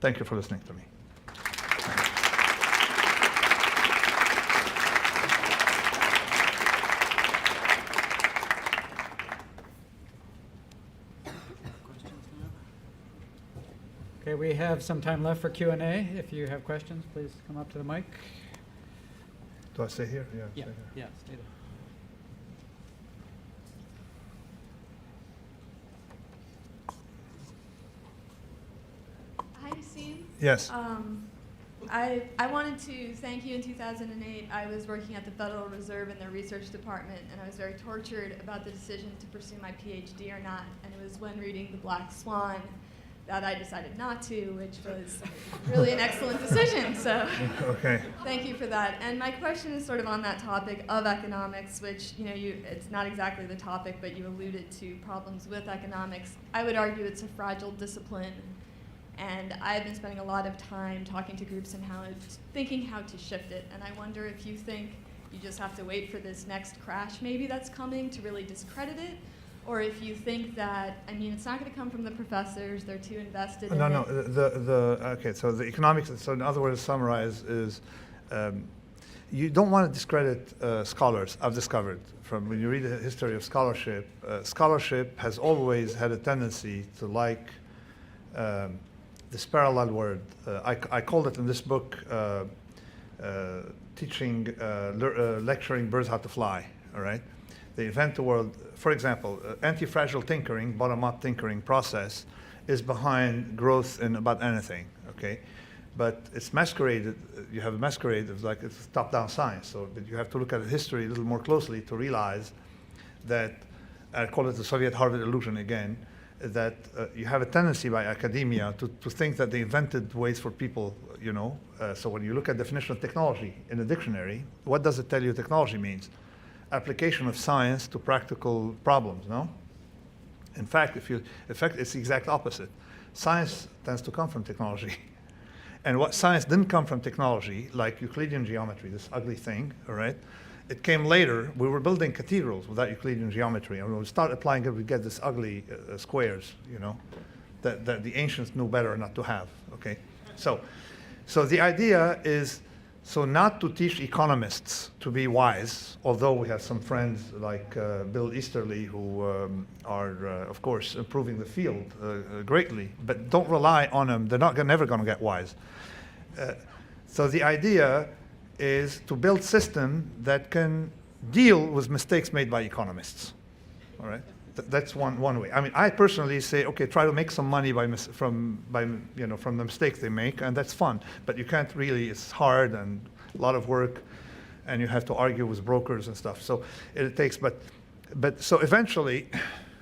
Thank you for listening to me. Okay, we have some time left for Q&A. If you have questions, please come up to the mic. Do I stay here? Yeah, Stay here. yeah, stay there. Hi, Yassine. Yes. I wanted to thank you. In 2008, I was working at the Federal Reserve in their research department, and I was very tortured about the decision to pursue my PhD or not. And it was when reading The Black Swan that I decided not to, which was really an excellent decision. So Okay. thank you for that. And my question is sort of on that topic of economics, which, it's not exactly the topic, but you alluded to problems with economics. I would argue it's a fragile discipline. And I've been spending a lot of time talking to groups and thinking how to shift it. And I wonder if you think you just have to wait for this next crash maybe that's coming to really discredit it, or if you think that, it's not going to come from the professors, they're too invested in it. No. Okay, so the economics, so in other words, summarize is, you don't want to discredit scholars, I've discovered. From when you read the history of scholarship, scholarship has always had a tendency to like this parallel word. I called it in this book lecturing birds how to fly, all right? They invent the world. For example, anti-fragile tinkering, bottom-up tinkering process is behind growth in about anything, okay? But it's masqueraded, you have a masquerade of like it's top-down science, so but you have to look at history a little more closely to realize that, I call it the Soviet Harvard illusion again, that you have a tendency by academia to think that they invented ways for people, so when you look at definition of technology in a dictionary, what does it tell you technology means? Application of science to practical problems, no? In fact, it's the exact opposite. Science tends to come from technology. And what science didn't come from technology, like Euclidean geometry, this ugly thing, all right? It came later. We were building cathedrals without Euclidean geometry, and when we start applying it, we get this ugly squares, that the ancients knew better not to have, okay? So the idea is, not to teach economists to be wise, although we have some friends like Bill Easterly who are, of course, improving the field greatly, but don't rely on them. They're never going to get wise. So the idea is to build system that can deal with mistakes made by economists, all right? That's one way. I personally say, okay, try to make some money from the mistakes they make, and that's fun. But you can't really. It's hard and a lot of work, and you have to argue with brokers and stuff. So it takes. But so eventually,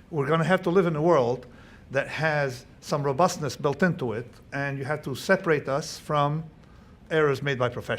we're going to have to live in a world that has some robustness built into it, and you have to separate us from errors made by professionals.